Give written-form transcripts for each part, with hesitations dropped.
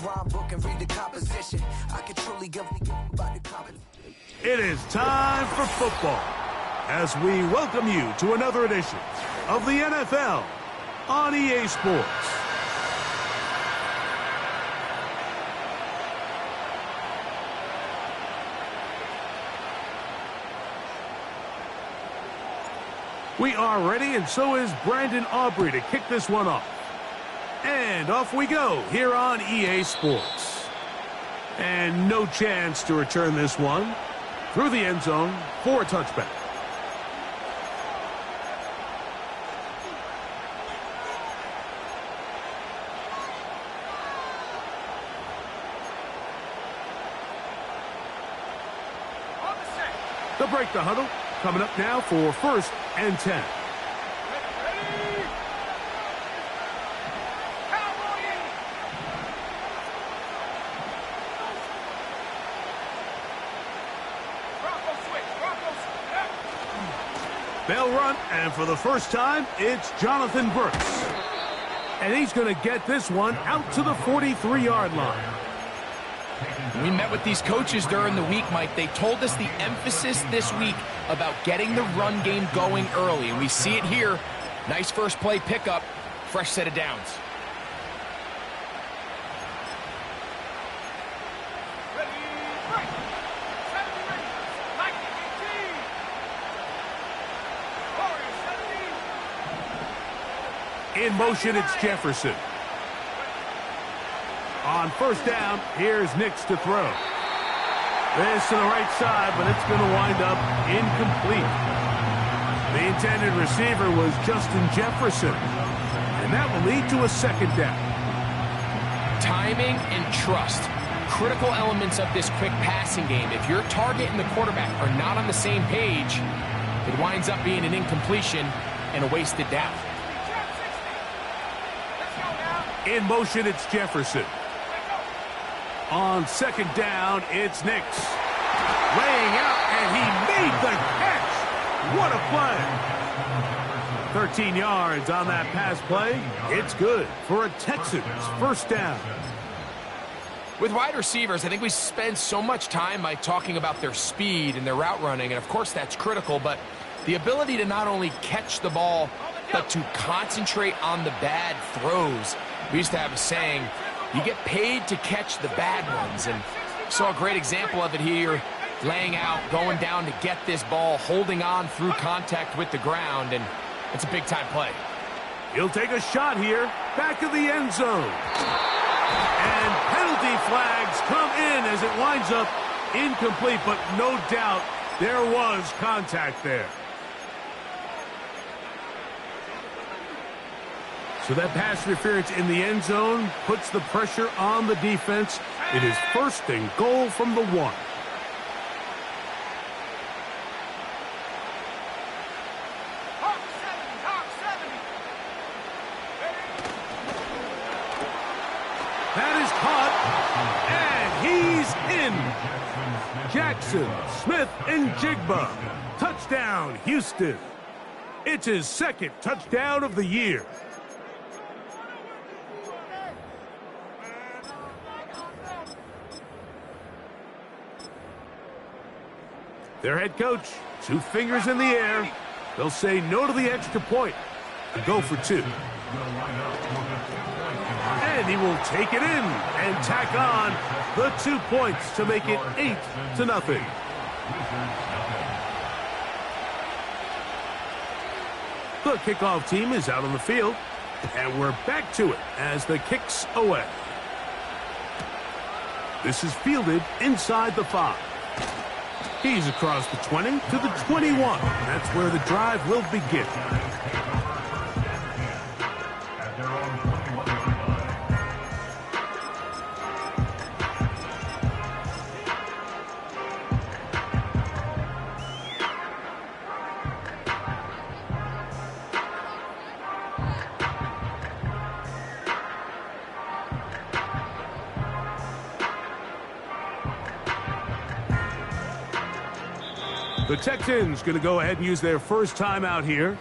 rhyme book and read the composition. I can truly give about the competition. It is time for football as we welcome you to another edition of the NFL on EA Sports. We are ready, and so is Brandon Aubrey to kick this one off. And off we go here on EA Sports. And no chance to return this one through the end zone for a touchback. They'll break the huddle. Coming up now for 1st and 10. They'll run, and for the first time, it's Jonathan Burks. And he's going to get this one out to the 43-yard line. We met with these coaches during the week, Mike. They told us the emphasis this week about getting the run game going early. And we see it here. Nice first play pickup. Fresh set of downs. In motion, it's Jefferson. On 1st down, here's Nix to throw. This to the right side, but it's going to wind up incomplete. The intended receiver was Justin Jefferson, and that will lead to a 2nd down. Timing and trust, critical elements of this quick passing game. If your target and the quarterback are not on the same page, it winds up being an incompletion and a wasted down. In motion, it's Jefferson. On 2nd down, it's Nix. Laying out, and he made the catch. What a play. 13 yards on that pass play. It's good for a Texans 1st down. With wide receivers, I think we spend so much time by talking about their speed and their route running, and of course that's critical, but the ability to not only catch the ball, but to concentrate on the bad throws. We used to have a saying, you get paid to catch the bad ones, and saw a great example of it here, laying out, going down to get this ball, holding on through contact with the ground, and it's a big-time play. He'll take a shot here, back of the end zone. And penalty flags come in as it winds up incomplete, but no doubt there was contact there. So that pass interference in the end zone puts the pressure on the defense. It is 1st and goal from the 1. That is caught, and he's in. Jackson, Smith, and Jigba. Touchdown, Houston. It's his 2nd touchdown of the year. Their head coach, 2 fingers in the air. They'll say no to the extra point and go for 2. And he will take it in and tack on the 2 points to make it 8-0. The kickoff team is out on the field, and we're back to it as the kick's away. This is fielded inside the 5. He's across the 20 to the 21. That's where the drive will begin. The Texans going to go ahead and use their 1st timeout here.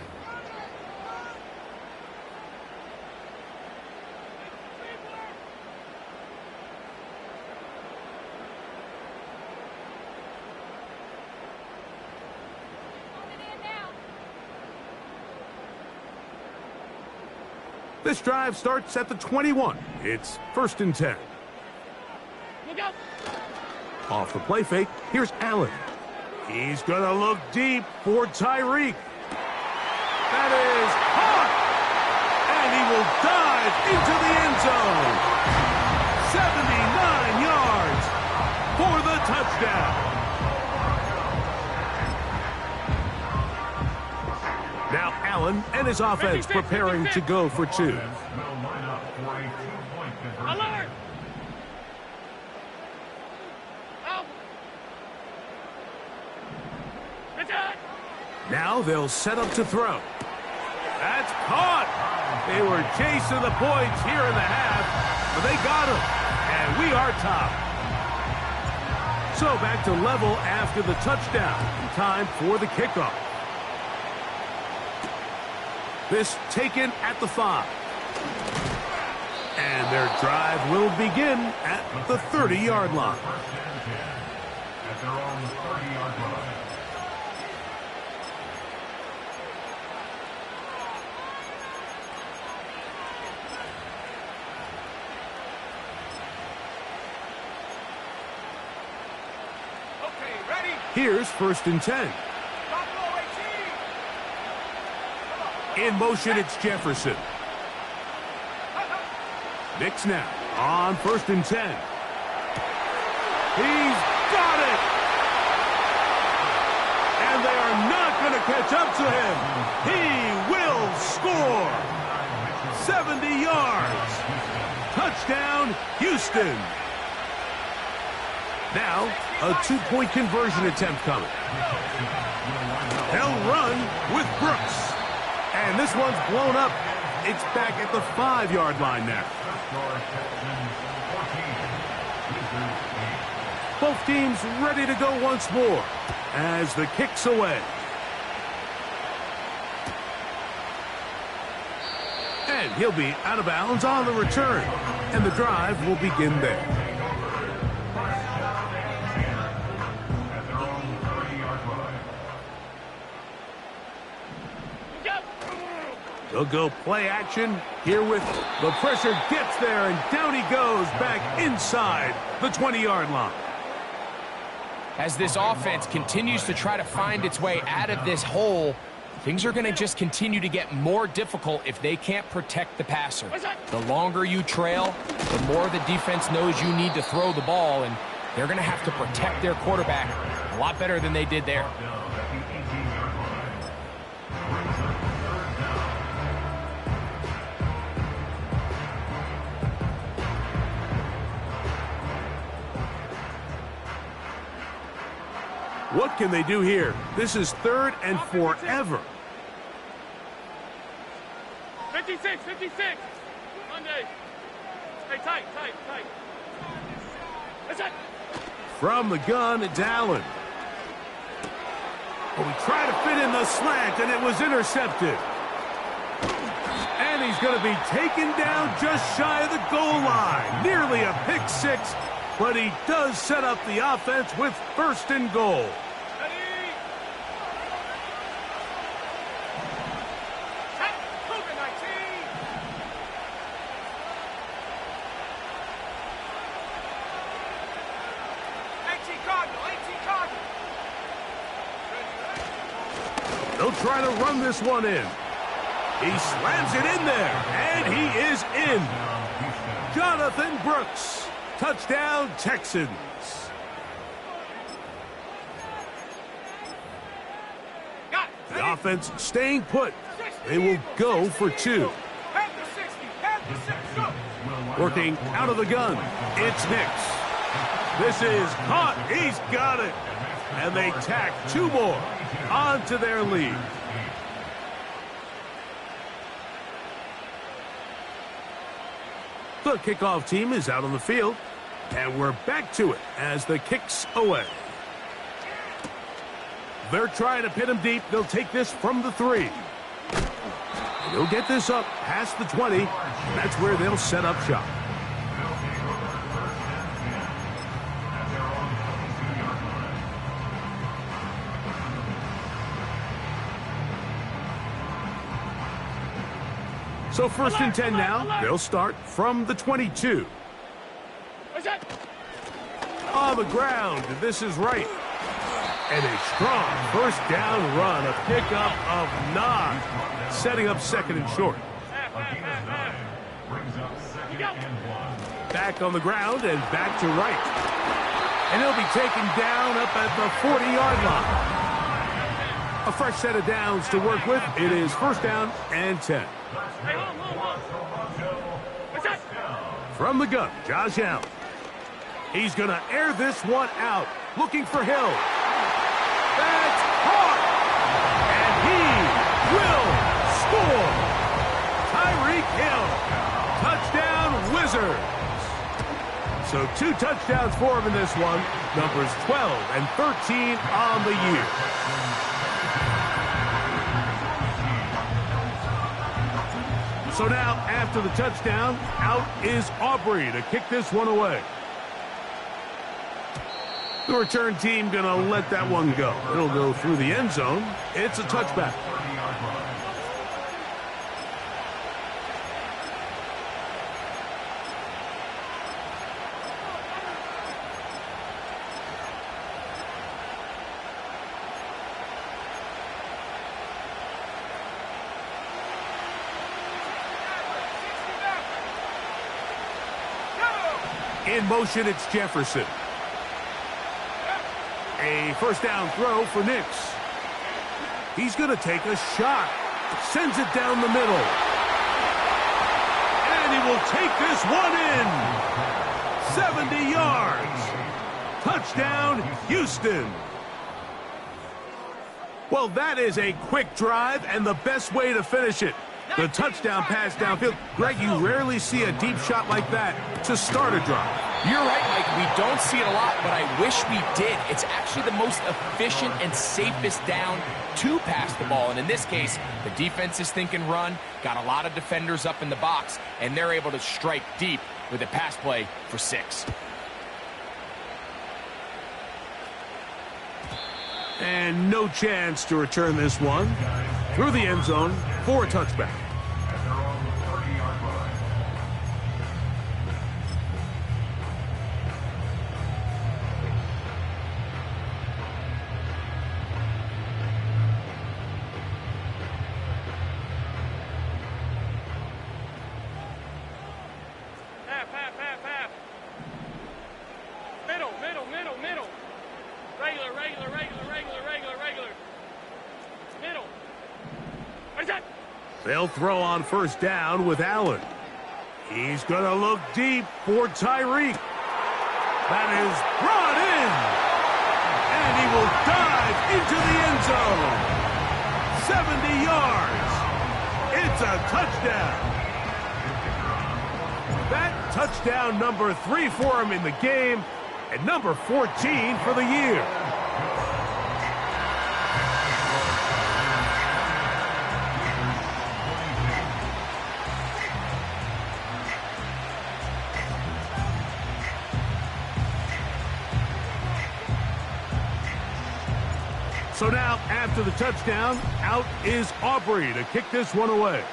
This drive starts at the 21. It's 1st and 10. Look out. Off the play fake, here's Allen. He's going to look deep for Tyreek. That is caught! And he will dive into the end zone. 79 yards for the touchdown. Now Allen and his offense preparing to go for two. Alert! Out. Attack! Now they'll set up to throw. That's caught. They were chasing the points here in the half, but they got him, and we are top. So back to level after the touchdown. Time for the kickoff. This taken at the 5. And their drive will begin at the 30-yard line. At their own 30-yard line. Okay, ready? Here's 1st and 10. In motion, it's Jefferson. Nix now on 1st and 10. He's got it! And they are not going to catch up to him. He will score. 70 yards. Touchdown, Houston. Now, a 2-point conversion attempt coming. They'll run with Brooks. And this one's blown up. It's back at the 5-yard line now. Both teams ready to go once more as the kick's away. And he'll be out of bounds on the return. And the drive will begin there. They'll go play action here with the pressure gets there, and down he goes back inside the 20-yard line. As this offense continues to try to find its way out of this hole, things are going to just continue to get more difficult if they can't protect the passer. The longer you trail, the more the defense knows you need to throw the ball, and they're going to have to protect their quarterback a lot better than they did there. What can they do here? This is 3rd and forever. 56, 56. Monday. Stay tight. Attack. From the gun, it's Allen. Oh, he tried to fit in the slant, and it was intercepted. And he's going to be taken down just shy of the goal line. Nearly a pick six, but he does set up the offense with 1st and goal. They'll try to run this one in. He slams it in there, and he is in. Jonathan Brooks. Touchdown, Texans. The offense staying put. They will go for two. Working out of the gun. It's Nix. This is caught. He's got it. And they tack 2 more onto their lead. The kickoff team is out on the field. And we're back to it as the kick's away. They're trying to pin him deep. They'll take this from the 3. They'll get this up past the 20. And that's where they'll set up shop. So 1st and 10 now. They'll start from the 22. On the ground, this is right. And a strong 1st down run, a pickup of 9, setting up 2nd and short. Back on the ground and back to right. And he'll be taken down up at the 40-yard line. A fresh set of downs to work with. It is 1st down and 10. From the gun, Josh Allen. He's going to air this one out, looking for Hill. That's caught! And he will score! Tyreek Hill. Touchdown, Wizards. So 2 touchdowns for him in this one. Numbers 12 and 13 on the year. So now, after the touchdown, out is Aubrey to kick this one away. The return team going to let that one go. It'll go through the end zone. It's a touchback. In motion, it's Jefferson. A 1st down throw for Nix. He's going to take a shot. Sends it down the middle. And he will take this one in. 70 yards. Touchdown, Houston. Well, that is a quick drive and the best way to finish it. The touchdown pass downfield. Greg, you rarely see a deep shot like that to start a drive. You're right, Mike. We don't see it a lot, but I wish we did. It's actually the most efficient and safest down to pass the ball. And in this case, the defense is thinking run, got a lot of defenders up in the box, and they're able to strike deep with a pass play for 6. And no chance to return this one. Through the end zone for a touchback. Half. Middle. Regular. Middle. They'll throw on 1st down with Allen. He's going to look deep for Tyreek. That is brought in. And he will dive into the end zone. 70 yards. It's a touchdown. That touchdown number 3 for him in the game, and number 14 for the year. So now, after the touchdown, out is Aubrey to kick this one away.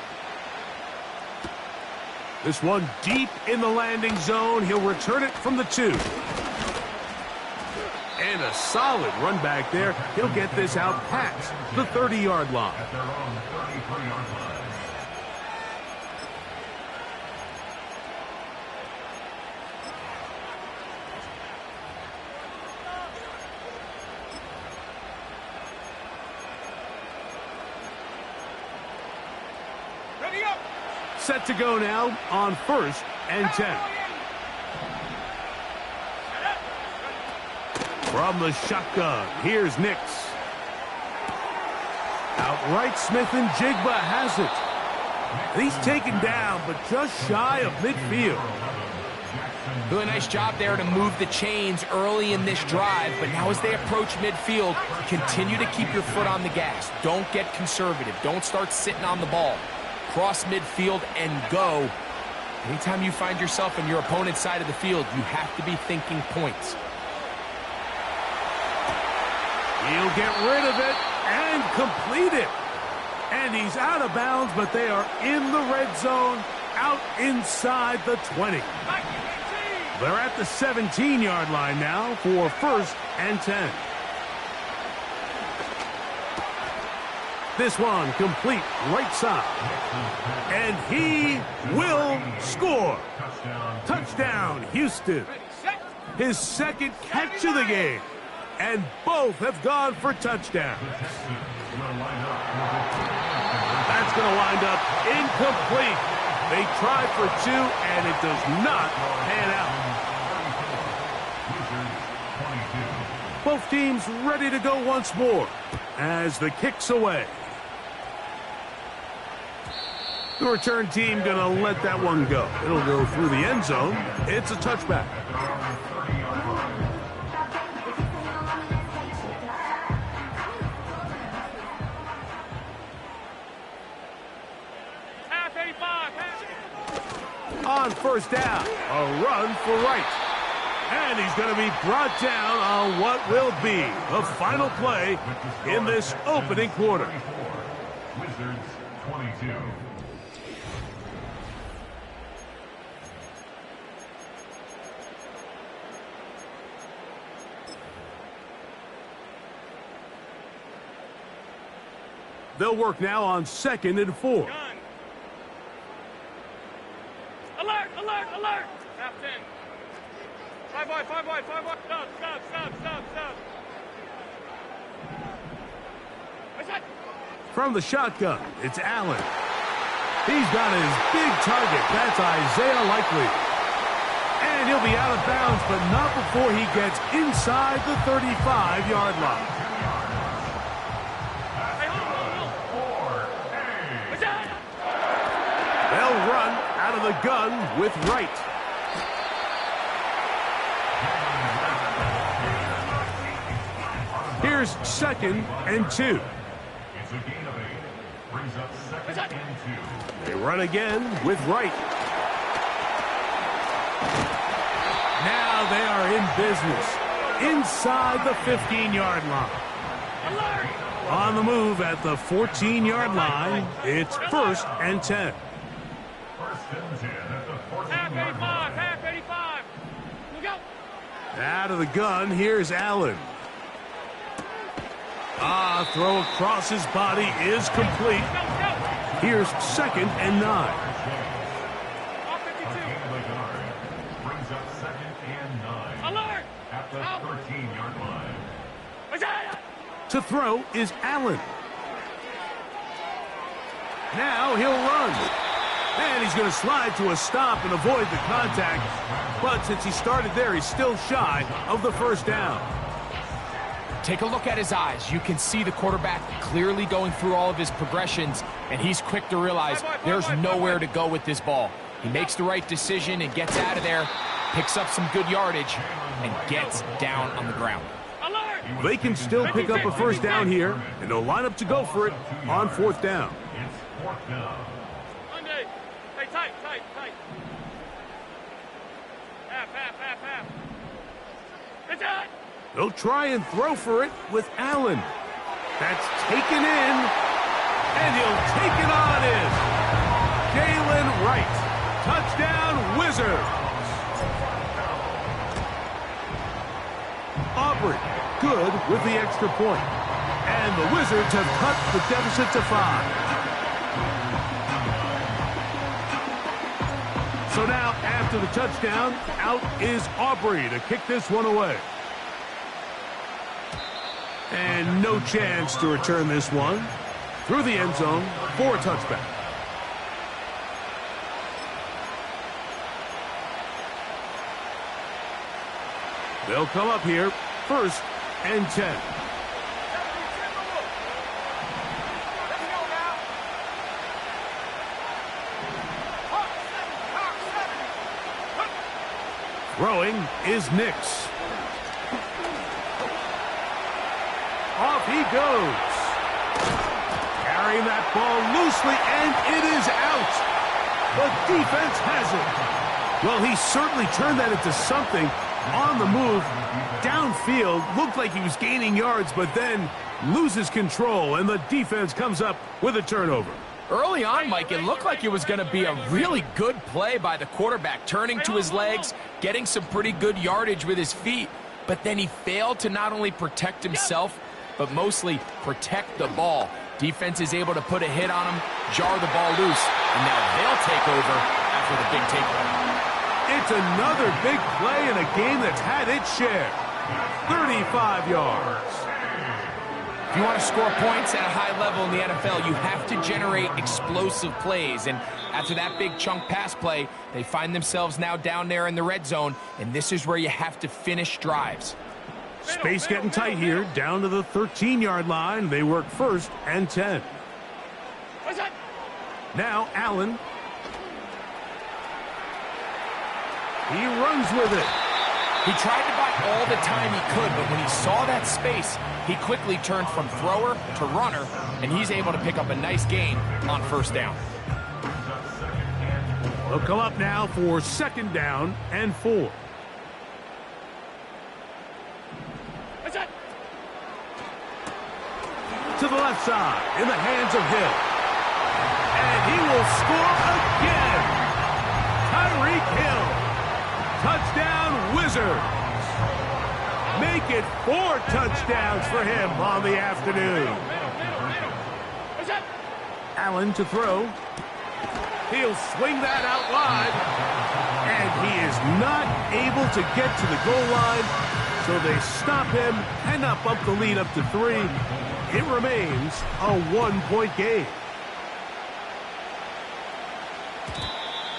This one deep in the landing zone. He'll return it from the 2. And a solid run back there. He'll get this out past the 30-yard line. At their own 33-yard line. Set to go now on 1st and 10. From the shotgun, here's Nix. Outright Smith and Jigba has it. And he's taken down, but just shy of midfield. Really nice job there to move the chains early in this drive, but now as they approach midfield, continue to keep your foot on the gas. Don't get conservative. Don't start sitting on the ball. Cross midfield and go. Anytime you find yourself on your opponent's side of the field, you have to be thinking points. He'll get rid of it and complete it. And he's out of bounds, but they are in the red zone, out inside the 20. They're at the 17-yard line now for 1st and 10. This one complete right side. And he will score. Touchdown, Houston. His 2nd catch of the game. And both have gone for touchdowns. That's going to wind up incomplete. They tried for 2, and it does not pan out. Both teams ready to go once more as the kick's away. The return team going to let that one go. It'll go through the end zone. It's a touchback. On 1st down, a run for right. And he's going to be brought down on what will be the final play in this opening quarter. Wizards 22. They'll work now on 2nd and 4. Gun. Alert, alert, alert. Half 10. 5 wide, 5 wide, 5 wide. Stop, stop, stop, stop, stop. What's that? From the shotgun, it's Allen. He's got his big target. That's Isaiah Likely. And he'll be out of bounds, but not before he gets inside the 35-yard line. Hey, hold. What's that? They'll run out of the gun with Wright. Here's 2nd and 2. It's a gain of 8. Brings up 2nd and 2. They run again with Wright. Now they are in business inside the 15-yard line. Alert. On the move at the 14-yard line, it's 1st and 10. 1st and 10 at the 14-yard Half 85, line. half 85. Look out. Out of the gun, here's Allen. Throw across his body is complete. Go, go. Here's 2nd and 9. Off A 52. gain of a yard. Brings up 2nd and 9. Alert. At the 13-yard line. What's that? To throw is Allen. Now he'll run. And he's going to slide to a stop and avoid the contact. But since he started there, he's still shy of the 1st down. Take a look at his eyes. You can see the quarterback clearly going through all of his progressions, and he's quick to realize there's nowhere to go with this ball. He makes the right decision and gets out of there, picks up some good yardage, and gets down on the ground. Alert. They can still pick up a 1st down here, and they'll line up to go for it on 4th down. It's 4th down. Monday. Hey, tight. Half. It's out. They'll try and throw for it with Allen. That's taken in, and he'll take it on in. Jalen Wright. Touchdown, Wizards. Aubrey, good with the extra point. And the Wizards have cut the deficit to 5. So now, after the touchdown, out is Aubrey to kick this one away. And no chance to return this one through the end zone for a touchback. They'll come up here, 1st and 10. Throwing is Nix. Off he goes. Carrying that ball loosely, and it is out. The defense has it. Well, he certainly turned that into something, on the move, downfield, looked like he was gaining yards, but then loses control, and the defense comes up with a turnover. Early on, Mike, it looked like it was going to be a really good play by the quarterback, turning to his legs, getting some pretty good yardage with his feet, but then he failed to not only protect himself, but mostly protect the ball. Defense is able to put a hit on him, jar the ball loose, and now they'll take over after the big takeaway. It's another big play in a game that's had its share. 35 yards. If you want to score points at a high level in the NFL, you have to generate explosive plays. And after that big chunk pass play, they find themselves now down there in the red zone, and this is where you have to finish drives. Space getting tight here, down to the 13-yard line. They work 1st and 10. Now Allen. He runs with it. He tried to buy all the time he could, but when he saw that space, he quickly turned from thrower to runner, and he's able to pick up a nice gain on 1st down. They'll come up now for 2nd down and 4. To the left side, in the hands of Hill. And he will score again. Tyreek Hill. Touchdown, Wizards. Make it 4 touchdowns for him on the afternoon. Allen to throw. He'll swing that out wide. And he is not able to get to the goal line. So they stop him and up the lead up to 3. It remains a 1-point game.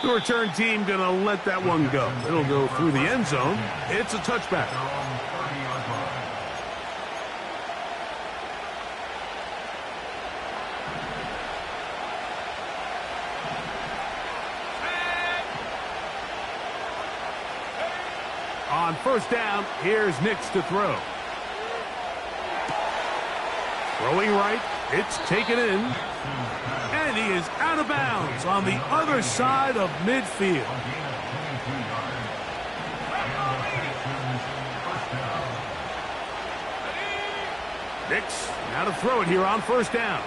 The return team going to let that one go. It'll go through the end zone. It's a touchback. On 1st down, here's Nix to throw. Throwing right, it's taken in. And he is out of bounds on the other side of midfield. Nix now to throw it here on 1st down.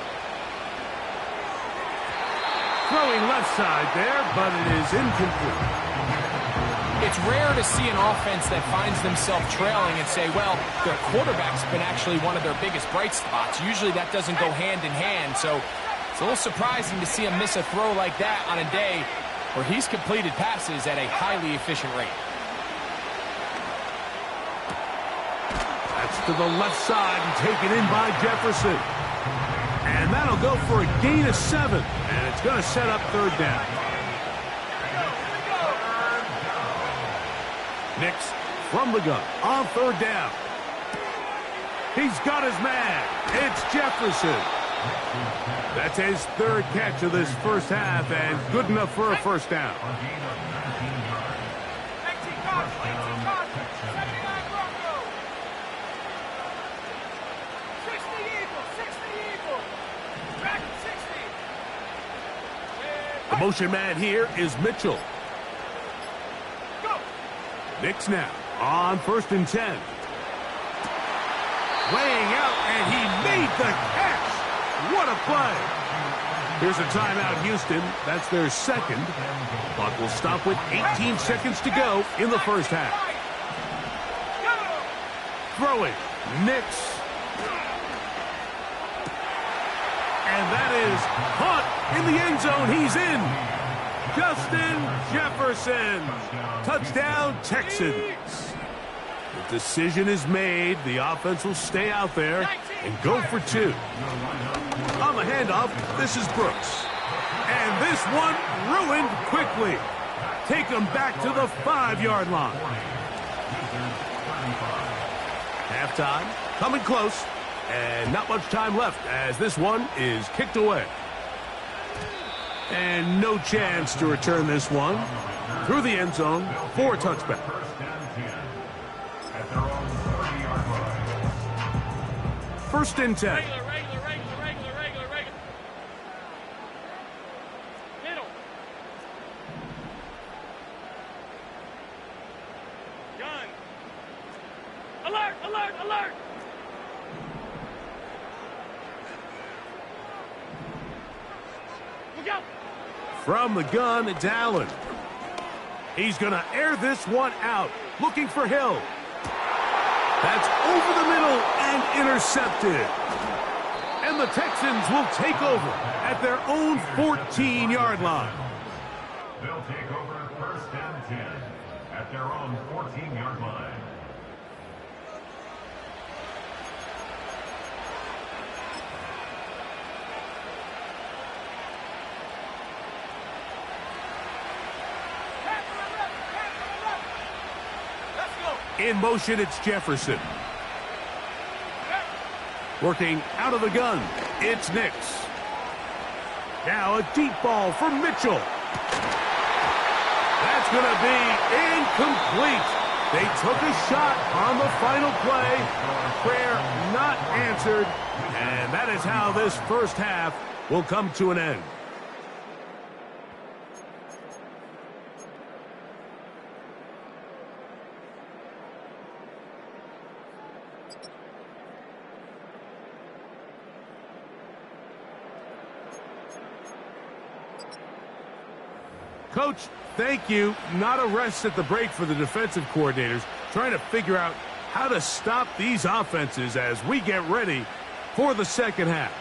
Throwing left side there, but it is incomplete. It's rare to see an offense that finds themselves trailing and say, well, their quarterback's been actually one of their biggest bright spots. Usually that doesn't go hand in hand, so it's a little surprising to see him miss a throw like that on a day where he's completed passes at a highly efficient rate. That's to the left side and taken in by Jefferson. And that'll go for a gain of 7, and it's going to set up 3rd down. Nix from the gun on 3rd down. He's got his man. It's Jefferson. That's his 3rd catch of this 1st half, and good enough for a 1st down. The motion man here is Mitchell. Nix now on 1st and 10. Laying out, and he made the catch. What a play. Here's a timeout, Houston. That's their 2nd. Clock will stop with 18 seconds to go in the 1st half. Throwing, Nix. And that is caught in the end zone. He's in. Justin Jefferson. Touchdown, Texans. The decision is made. The offense will stay out there and go for 2. On the handoff, this is Brooks. And this one ruined quickly. Take them back to the 5-yard line. Halftime, coming close. And not much time left as this one is kicked away. And no chance to return this one through the end zone for a touchback. 1st and 10. Regular. Middle. Gun. From the gun, it's Allen. He's going to air this one out, looking for Hill. That's over the middle and intercepted. And the Texans will take over at their own 14-yard line. They'll take over first and 10 at their own 14-yard line. In motion, it's Jefferson. Working out of the gun, it's Nix. Now a deep ball for Mitchell. That's going to be incomplete. They took a shot on the final play. Prayer not answered. And that is how this first half will come to an end. Coach, thank you. Not a rest at the break for the defensive coordinators, trying to figure out how to stop these offenses as we get ready for the second half.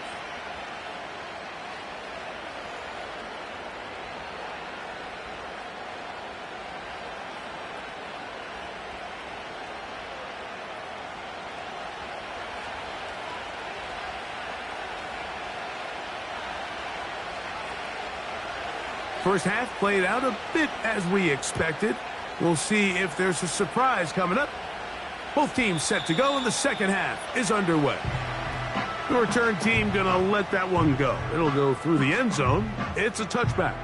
First half played out a bit as we expected. We'll see if there's a surprise coming up. Both teams set to go, and the second half is underway. The return team going to let that one go. It'll go through the end zone. It's a touchback.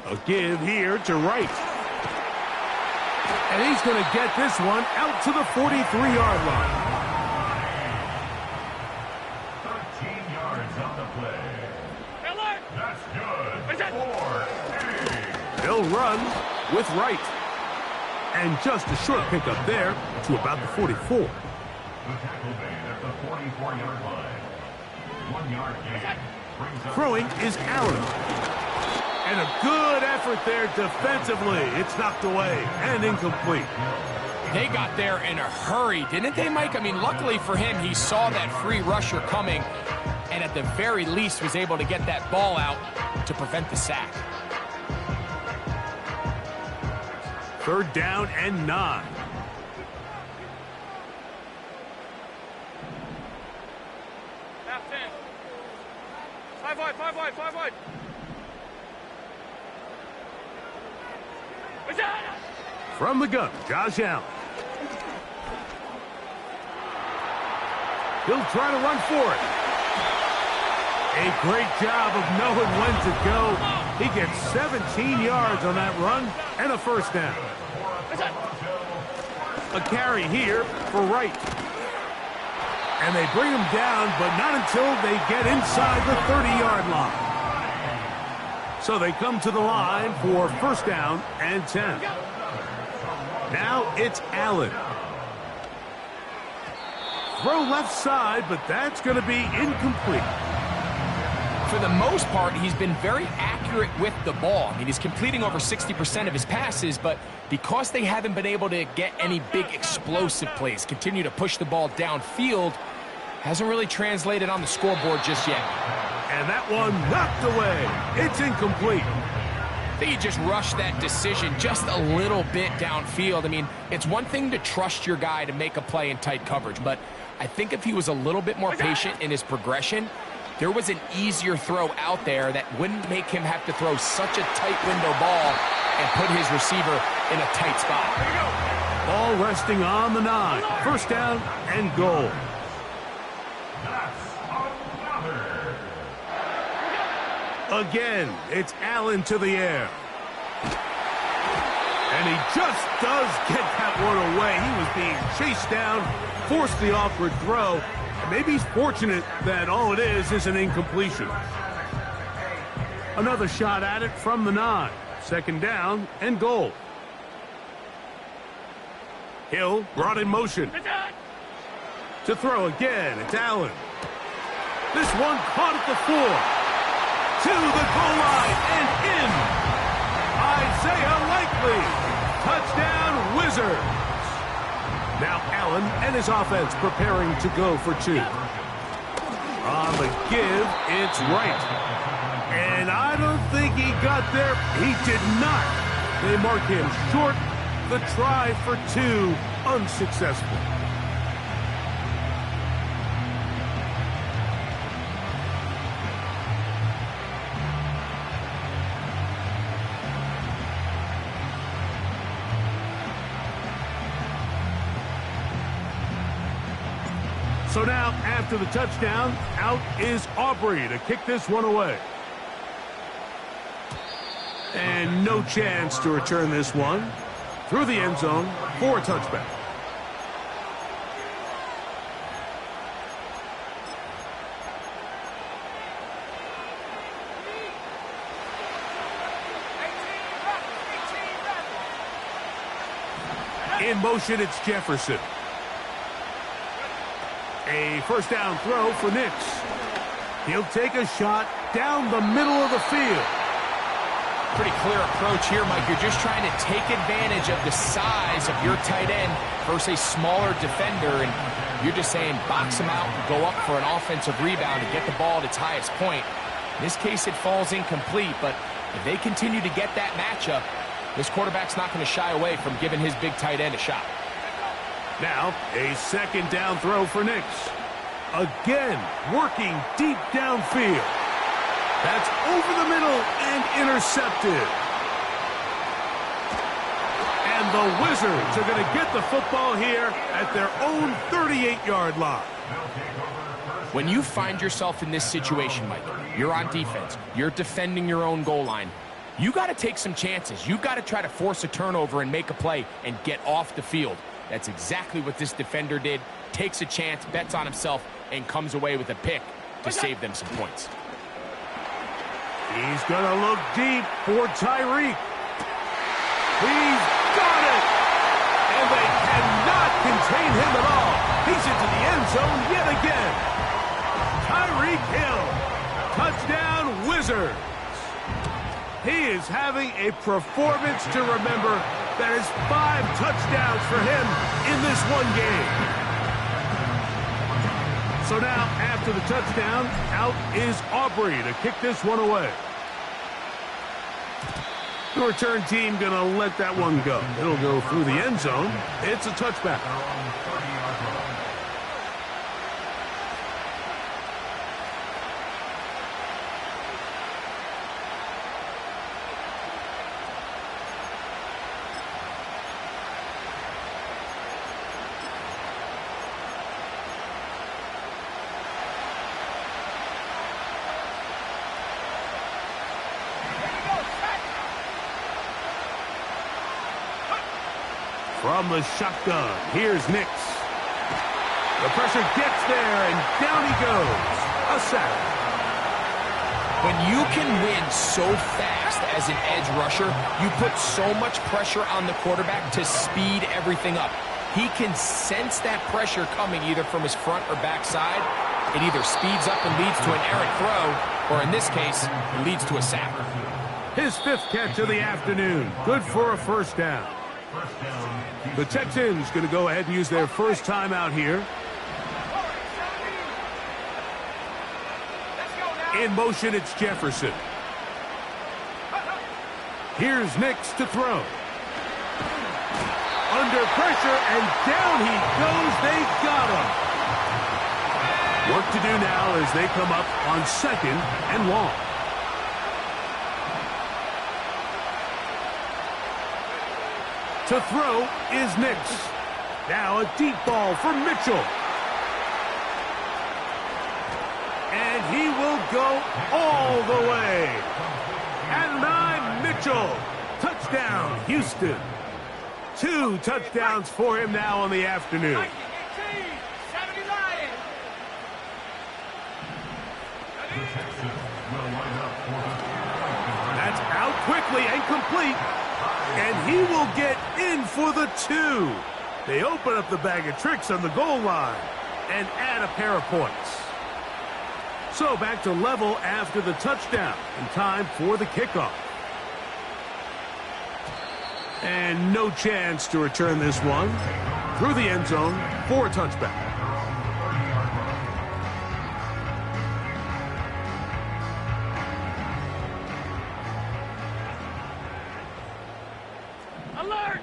A give here to Wright. And he's going to get this one out to the 43-yard line. 13 yards on the play. Alert! That's good. 4. He'll run with Wright. And just a short pickup there to about the 44. The tackle made at the 44-yard line. 1 yard gain. Brings up Throwing is Allen. And a good effort there defensively. It's knocked away and incomplete. They got there in a hurry, didn't they, Mike? I mean, luckily for him, he saw that free rusher coming and at the very least was able to get that ball out to prevent the sack. Third down and 9. Half 10. 5 wide, 5 wide, 5 wide. From the gun, Josh Allen. He'll try to run for it. A great job of knowing when to go. He gets 17 yards on that run and a first down. A carry here for Wright. And they bring him down, but not until they get inside the 30-yard line. So they come to the line for first down and 10. Now it's Allen. Throw left side, but that's going to be incomplete. For the most part, he's been very accurate with the ball. I mean, he's completing over 60% of his passes, but because they haven't been able to get any big explosive plays, continue to push the ball downfield, hasn't really translated on the scoreboard just yet. And that one knocked away. It's incomplete. I think he just rushed that decision just a little bit downfield. I mean, it's one thing to trust your guy to make a play in tight coverage, but I think if he was a little bit more patient in his progression, there was an easier throw out there that wouldn't make him have to throw such a tight window ball and put his receiver in a tight spot. Ball resting on the 9. First down and goal. Again, it's Allen to the air. And he just does get that one away. He was being chased down, forced the awkward throw, Maybe he's fortunate that all it is an incompletion. Another shot at it from the 9. Second down and goal. Hill brought in motion. To throw again, it's Allen. This one caught at the 4. To the goal line and in. Isaiah Likely. Touchdown Wizards. Now Allen and his offense preparing to go for 2. On the give, it's right. And I don't think he got there. He did not. They mark him short. The try for 2, unsuccessful. So now, after the touchdown, out is Aubrey to kick this one away. And no chance to return this one through the end zone for a touchback. In motion, it's Jefferson. A first down throw for Nix. He'll take a shot down the middle of the field. Pretty clear approach here, Mike. You're just trying to take advantage of the size of your tight end versus a smaller defender, and you're just saying box him out and go up for an offensive rebound and get the ball at its highest point. In this case, it falls incomplete, but if they continue to get that matchup, this quarterback's not going to shy away from giving his big tight end a shot. Now, a second down throw for Nix. Again, working deep downfield. That's over the middle and intercepted. And the Wizards are going to get the football here at their own 38-yard line. When you find yourself in this situation, Mike, you're on defense, you're defending your own goal line, you got to take some chances. You got to try to force a turnover and make a play and get off the field. That's exactly what this defender did. Takes a chance, bets on himself, and comes away with a pick to save them some points. He's going to look deep for Tyreek. He's got it! And they cannot contain him at all. He's into the end zone yet again. Tyreek Hill. Touchdown Wizards. He is having a performance to remember. That is 5 touchdowns for him in this one game. So now, after the touchdown, out is Aubrey to kick this one away. The return team going to let that one go. It'll go through the end zone. It's a touchback. From the shotgun, here's Nix. The pressure gets there, and down he goes. A sack. When you can win so fast as an edge rusher, you put so much pressure on the quarterback to speed everything up. He can sense that pressure coming either from his front or back side. It either speeds up and leads to an errant throw, or in this case, it leads to a sack. His 5th catch of the afternoon. Good for a first down. The Texans going to go ahead and use their first timeout here. In motion, it's Jefferson. Here's Nix to throw. Under pressure, and down he goes. They got him. Work to do now as they come up on 2nd and long. To throw is Nix. Now a deep ball for Mitchell. And he will go all the way. And Mitchell. Touchdown, Houston. 2 touchdowns for him now in the afternoon. That's out quickly and complete. And he will get in for the 2. They open up the bag of tricks on the goal line and add a pair of points. So back to level after the touchdown and time for the kickoff. And no chance to return this one through the end zone for a touchback. Alert!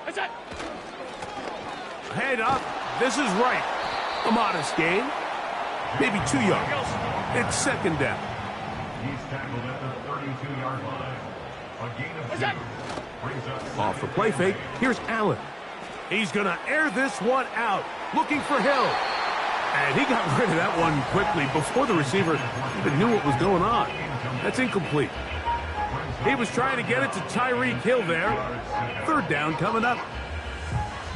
What's that? Head up. This is right. A modest gain. Maybe 2 yards. It's second down. He's tackled at the 32-yard line. A gain of 2. Brings up Off the play fake. Here's Allen. He's going to air this one out. Looking for Hill. And he got rid of that one quickly before the receiver even knew what was going on. That's incomplete. He was trying to get it to Tyreek Hill there. Third down coming up.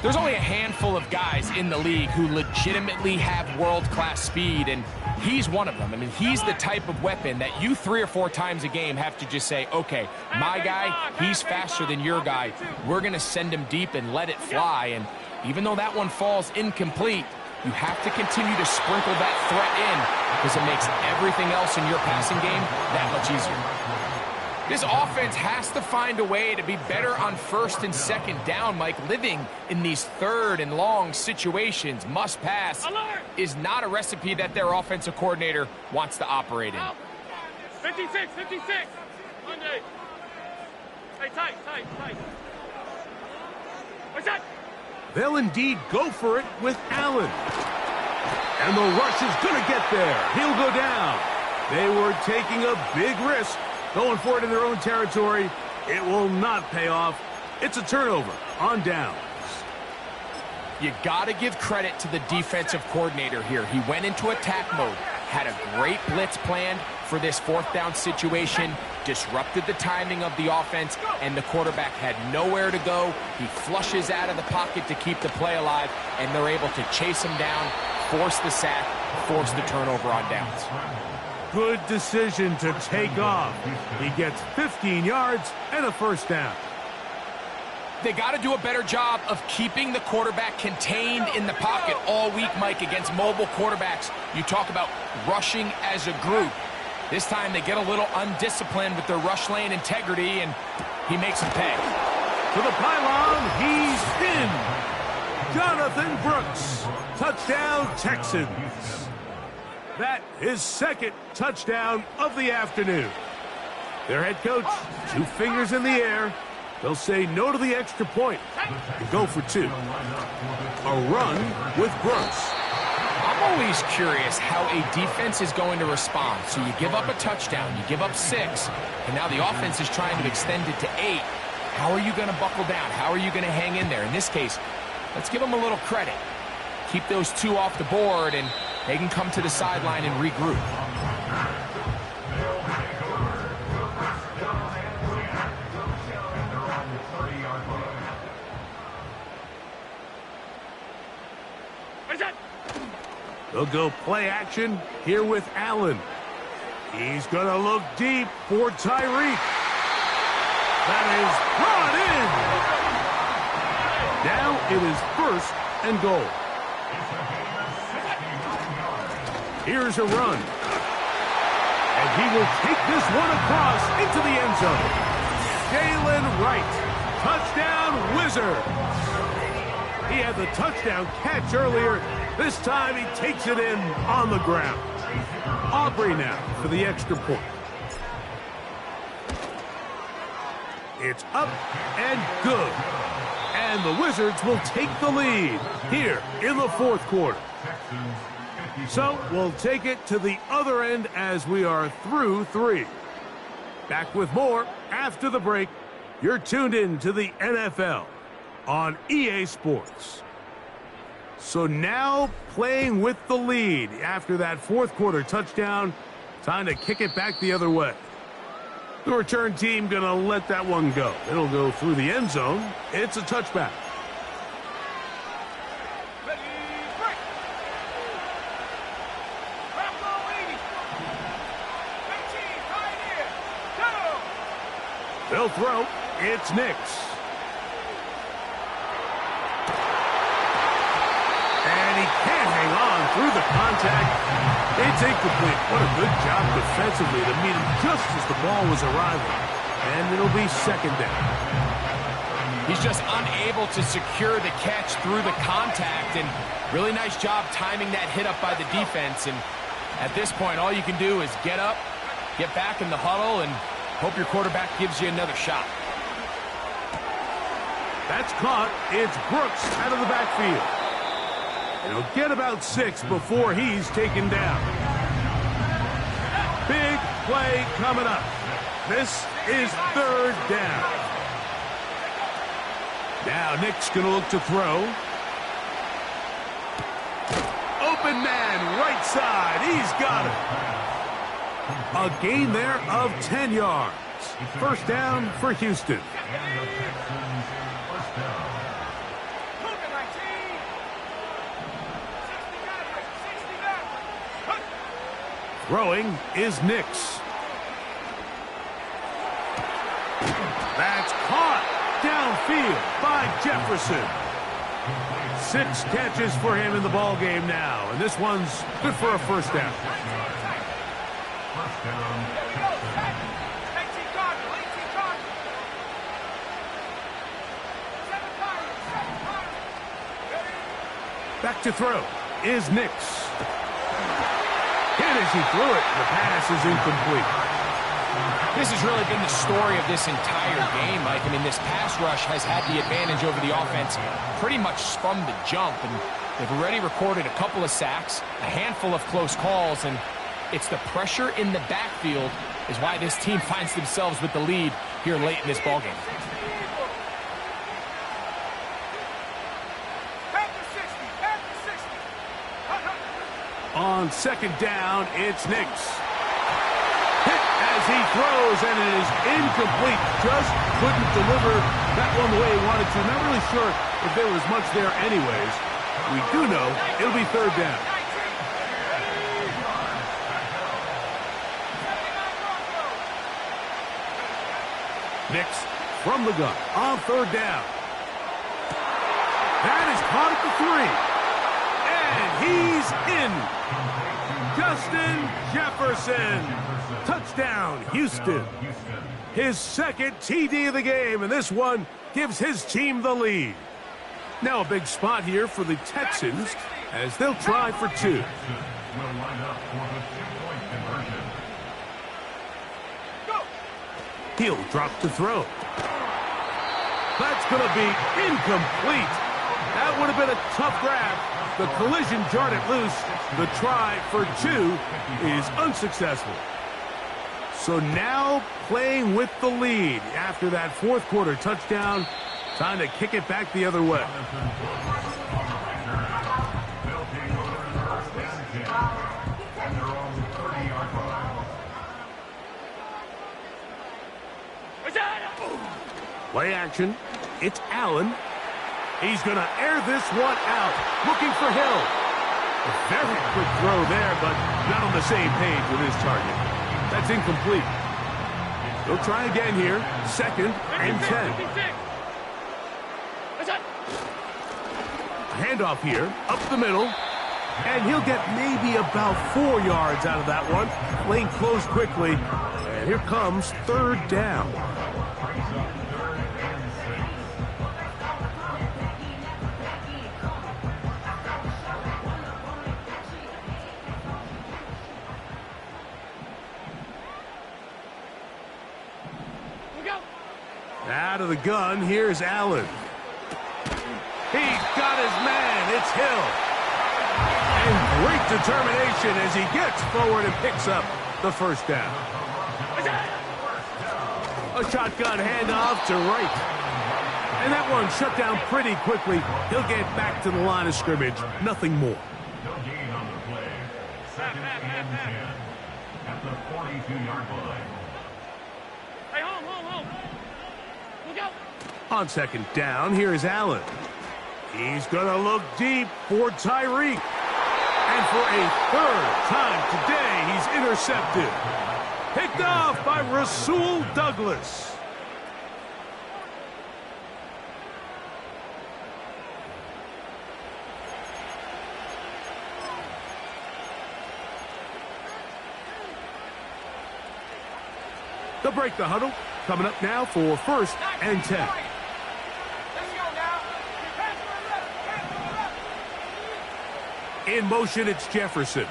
There's only a handful of guys in the league who legitimately have world-class speed, and he's one of them. I mean, he's the type of weapon that you 3 or 4 times a game have to just say, okay, my guy, he's faster than your guy. We're going to send him deep and let it fly. And even though that one falls incomplete, you have to continue to sprinkle that threat in because it makes everything else in your passing game that much easier. This offense has to find a way to be better on first and second down, Mike. Living in these third and long situations, must pass, is not a recipe that their offensive coordinator wants to operate in. 56, 56. Monday. Hey, tight. What's that? They'll indeed go for it with Allen. And the rush is going to get there. He'll go down. They were taking a big risk. Going for it in their own territory. It will not pay off. It's a turnover on downs. You got to give credit to the defensive coordinator here. He went into attack mode, had a great blitz planned for this 4th down situation, disrupted the timing of the offense, and the quarterback had nowhere to go. He flushes out of the pocket to keep the play alive, and they're able to chase him down, force the sack, force the turnover on downs. Good decision to take off. He gets 15 yards and a first down. They got to do a better job of keeping the quarterback contained in the pocket all week, Mike, against mobile quarterbacks. You talk about rushing as a group. This time they get a little undisciplined with their rush lane integrity, and he makes them pay. To the pylon, he's in. Jonathan Brooks. Touchdown, Texans. That is second touchdown of the afternoon. Their head coach, 2 fingers in the air. They'll say no to the extra point and go for 2. A run with Brooks. I'm always curious how a defense is going to respond. So you give up a touchdown, you give up 6, and now the offense is trying to extend it to 8. How are you going to buckle down? How are you going to hang in there? In this case, let's give them a little credit. Keep those 2 off the board, and they can come to the sideline and regroup. They'll go play action here with Allen. He's going to look deep for Tyreek. That is brought in. Now it is 1st and goal. Here's a run. And he will take this one across into the end zone. Jalen Wright. Touchdown, Wizard. He had the touchdown catch earlier. This time he takes it in on the ground. Aubrey now for the extra point. It's up and good. And the Wizards will take the lead here in the 4th quarter. So we'll take it to the other end as we are through 3. Back with more after the break. You're tuned in to the NFL on EA Sports. So now playing with the lead after that 4th quarter touchdown. Time to kick it back the other way. The return team going to let that one go. It'll go through the end zone. It's a touchback. They'll throw. It's Nix. And he can't hang on through the contact. It's incomplete. What a good job defensively to meet him just as the ball was arriving. And it'll be second down. He's just unable to secure the catch through the contact, and really nice job timing that hit up by the defense. And at this point, all you can do is get up, get back in the huddle, and hope your quarterback gives you another shot. That's caught. It's Brooks out of the backfield. And he'll get about 6 before he's taken down. Big play coming up. This is third down. Now Nick's going to look to throw. Open man, right side. He's got it. A gain there of 10 yards. First down for Houston. Throwing is Nix. That's caught downfield by Jefferson. 6 catches for him in the ball game now, and this one's good for a first down. Back to throw is Nix. Hit as he threw it. The pass is incomplete. This has really been the story of this entire game, Mike. I mean, this pass rush has had the advantage over the offense pretty much from the jump, and they've already recorded a couple of sacks, a handful of close calls, and it's the pressure in the backfield is why this team finds themselves with the lead here late in this ballgame. On second down, it's Nix. Hit as he throws, and it is incomplete. Just couldn't deliver that one the way he wanted to. Not really sure if there was much there anyways. We do know it'll be third down. Nix from the gun on third down. That is caught at the 3. And he's in. Justin Jefferson. Touchdown, Houston. His second TD of the game, and this one gives his team the lead. Now a big spot here for the Texans as they'll try for 2. He'll drop to throw. That's going to be incomplete. That would have been a tough grab. The collision jarred it loose. The try for 2 is unsuccessful. So now playing with the lead after that fourth quarter touchdown. Time to kick it back the other way. Play action. It's Allen. He's going to air this one out. Looking for Hill. A very quick throw there, but not on the same page with his target. That's incomplete. He'll try again here. Second and 10. Handoff here, up the middle. And he'll get maybe about 4 yards out of that one. Lane closed quickly. And here comes third down. Out of the gun, here's Allen. He's got his man, it's Hill. And great determination as he gets forward and picks up the first down. A shotgun handoff to right. And that one shut down pretty quickly. He'll get back to the line of scrimmage, nothing more. No gain on the play. Second and 10 at the 42-yard line. Hey, home. Look out. On second down, here's Allen. He's going to look deep for Tyreek. And for a third time today, he's intercepted. Picked off by Rasul Douglas. They'll break the huddle. Coming up now for 1st and 10. In motion, it's Jefferson.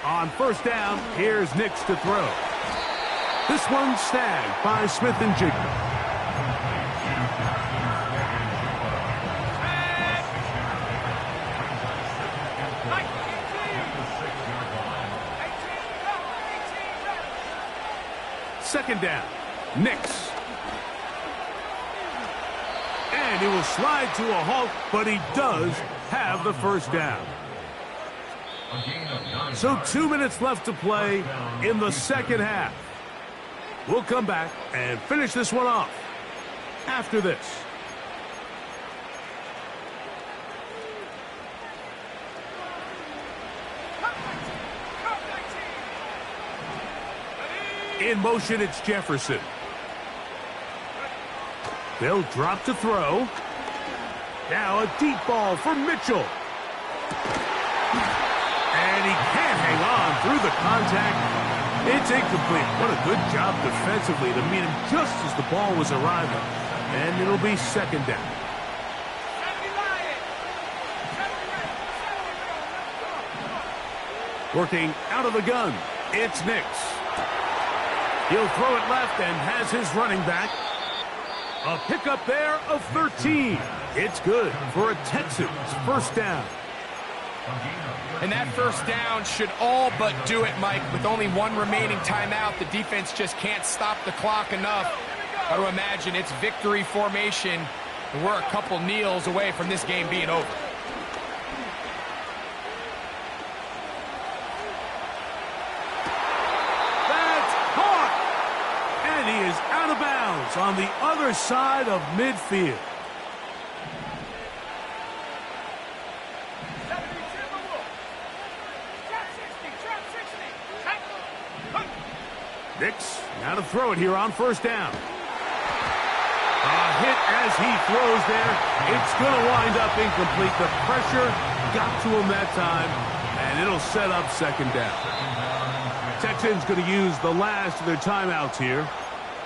On 1st down, here's Nix to throw. This one's snagged by Smith and Jigba. Second down, Nix. And he will slide to a halt, but he does have the 1st down. So 2 minutes left to play in the 2nd half. We'll come back and finish this one off after this. In motion, it's Jefferson. They'll drop to throw. Now a deep ball for Mitchell. And he can't hang on through the contact. It's incomplete. What a good job defensively to meet him just as the ball was arriving. And it'll be 2nd down. Working out of the gun, it's Nix. He'll throw it left and has his running back. A pickup there of 13. It's good for a Texans 1st down. And that 1st down should all but do it, Mike. With only 1 remaining timeout, the defense just can't stop the clock enough. Got to imagine it's victory formation, and we're a couple kneels away from this game being over. He is out of bounds on the other side of midfield. Nix now to throw it here on 1st down. A hit as he throws there. It's going to wind up incomplete. The pressure got to him that time, and it'll set up 2nd down. Texans going to use the last of their timeouts here.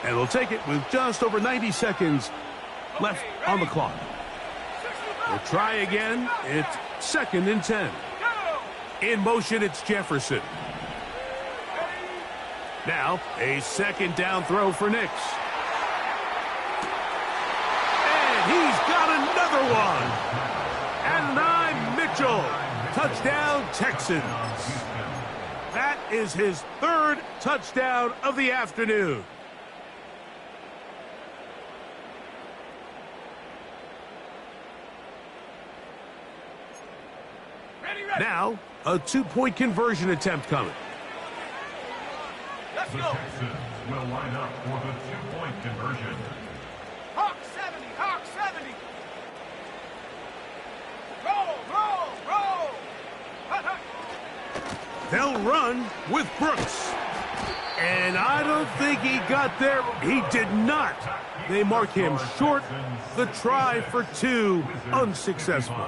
And we'll take it with just over 90 seconds left on the clock. We'll try again. It's 2nd and 10. In motion, it's Jefferson. Now, a 2nd down throw for Nix. And he's got another one. And Mitchell. Touchdown, Texans. That is his 3rd touchdown of the afternoon. Now, a 2-point conversion attempt coming. The Texans will line up for the 2-point conversion. Hawk 70, Hawk 70. Roll. They'll run with Brooks. And I don't think he got there. He did not. They mark him short. The try for 2 unsuccessful.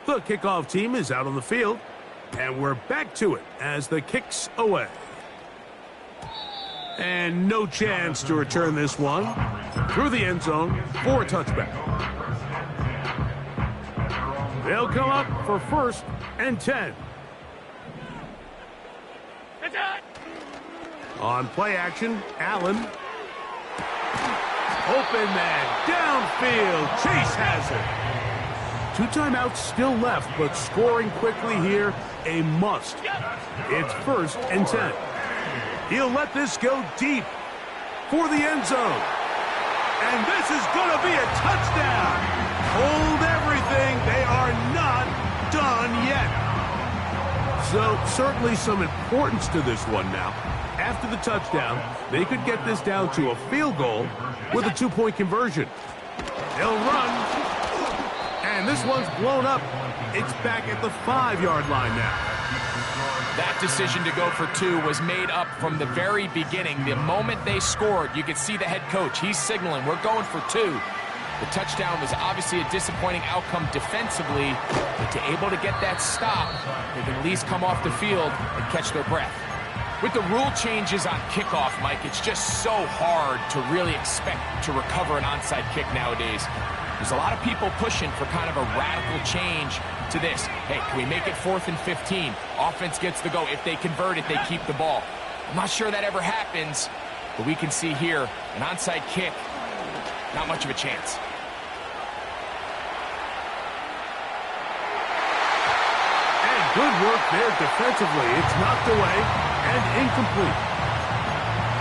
The kickoff team is out on the field, and we're back to it as the kick's away. And no chance to return this one through the end zone for a touchback. They'll come up for 1st and 10. On play action, Allen. Open man, downfield, Chase has it. 2 timeouts still left, but scoring quickly here, a must. It's 1st and 10. He'll let this go deep for the end zone. And this is going to be a touchdown. Hold everything. They are not done yet. So certainly some importance to this one now. After the touchdown, they could get this down to a field goal with a 2-point conversion. They'll run. And this one's blown up. It's back at the 5-yard line now. That decision to go for 2 was made up from the very beginning. The moment they scored, you could see the head coach. He's signaling, we're going for 2. The touchdown was obviously a disappointing outcome defensively, but to able to get that stop, they can at least come off the field and catch their breath. With the rule changes on kickoff, Mike, it's just so hard to really expect to recover an onside kick nowadays. There's a lot of people pushing for kind of a radical change to this. Hey, can we make it 4th and 15? Offense gets the go. If they convert it, they keep the ball. I'm not sure that ever happens, but we can see here an onside kick, not much of a chance. And good work there defensively. It's knocked away and incomplete.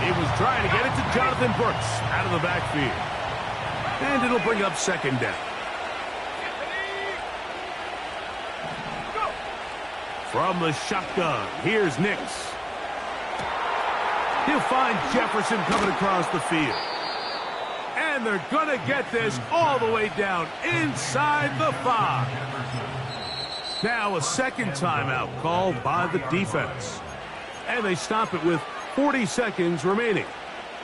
He was trying to get it to Jonathan Brooks out of the backfield. And it'll bring up 2nd down. From the shotgun, here's Nix. He'll find Jefferson coming across the field. And they're going to get this all the way down inside the 5. Now a 2nd timeout called by the defense. And they stop it with 40 seconds remaining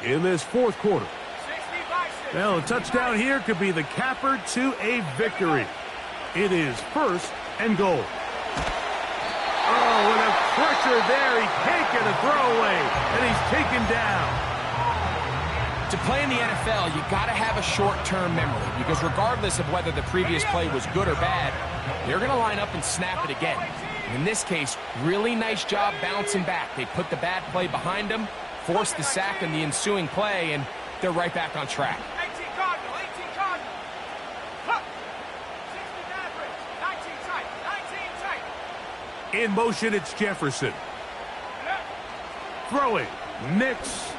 in this 4th quarter. Well, a touchdown here could be the capper to a victory. It is 1st and goal. Oh, and a pressure there. He can't get a throwaway, and he's taken down. To play in the NFL, you got to have a short-term memory, because regardless of whether the previous play was good or bad, they're going to line up and snap it again. And in this case, really nice job bouncing back. They put the bad play behind them, forced the sack in the ensuing play, and they're right back on track. 18 Cardinal, 18 Cardinal. Huh. 16 average, 19 tight, 19 tight. In motion, it's Jefferson. Throwing, Nix.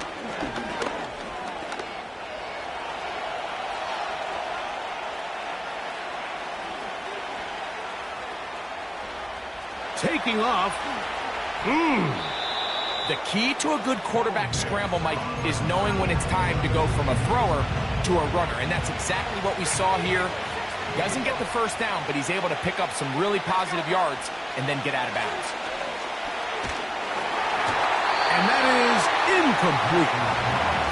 Taking off. The key to a good quarterback scramble, Mike, is knowing when it's time to go from a thrower to a runner, and that's exactly what we saw here. He doesn't get the 1st down, but he's able to pick up some really positive yards and then get out of bounds. And that is incomplete.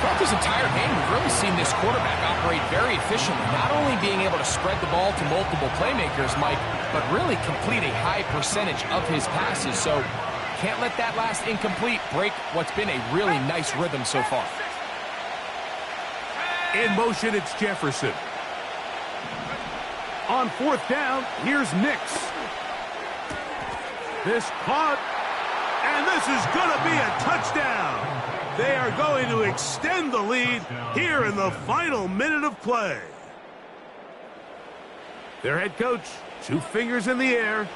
Throughout this entire game, we've really seen this quarterback operate very efficiently, not only being able to spread the ball to multiple playmakers, Mike, but really complete a high percentage of his passes. So can't let that last incomplete break what's been a really nice rhythm so far. In motion, it's Jefferson. On 4th down, here's Nix. This caught, and this is going to be a touchdown. They are going to extend the lead here in the final minute of play. Their head coach, 2 fingers in the air.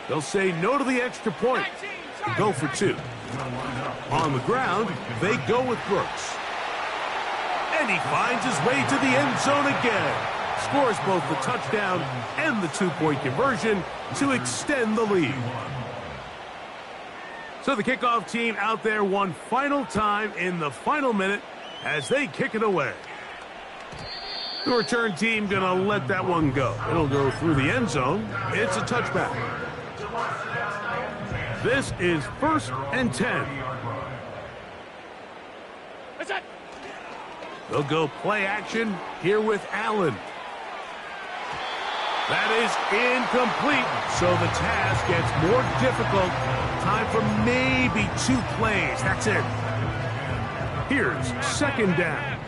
They'll say no to the extra point and go for 2. On the ground, they go with Brooks. And he finds his way to the end zone again. Scores both the touchdown and the 2-point conversion to extend the lead. So the kickoff team out there one final time in the final minute as they kick it away. The return team going to let that one go. It'll go through the end zone. It's a touchback. This is 1st and 10. They'll go play action here with Allen. That is incomplete, so the task gets more difficult. Time for maybe 2 plays. That's it. Here's 2nd down.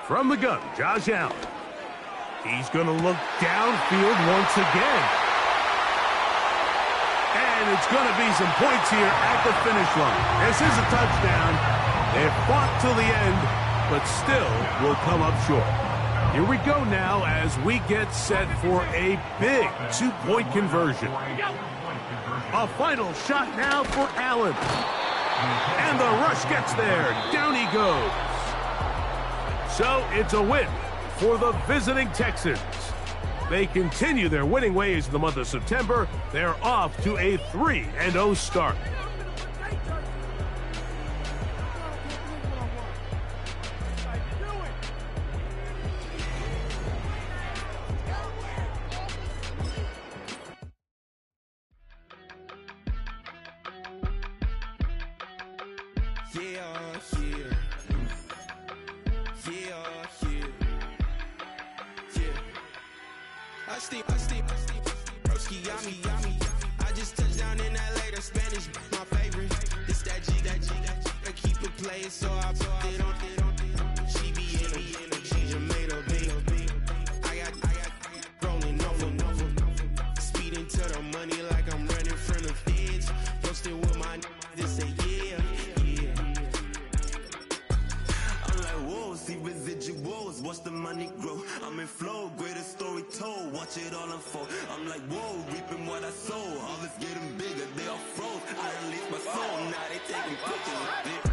From the gun, Josh Allen. He's going to look downfield once again. And it's going to be some points here at the finish line. This is a touchdown. They fought till the end, but still will come up short. Here we go now as we get set for a big 2-point conversion. A final shot now for Allen. And the rush gets there. Down he goes. So it's a win for the visiting Texans. They continue their winning ways in the month of September. They're off to a 3-0 start. Yeah, yeah. Broski, yummy. I just touched down in LA, the Spanish, my favorite. This that G. I keep it playing, so I put it on. She be in a she just made a big. I got rolling over. Speeding to the money like I'm running from the feds. Posting with my this say yeah. I'm like, whoa, see residuals, watch the money grow. I'm in flow, greatest story told, watch it all unfold. I'm like, whoa, reaping what I sow, harvest getting bigger, they all froze. I release my soul, now they taking pictures.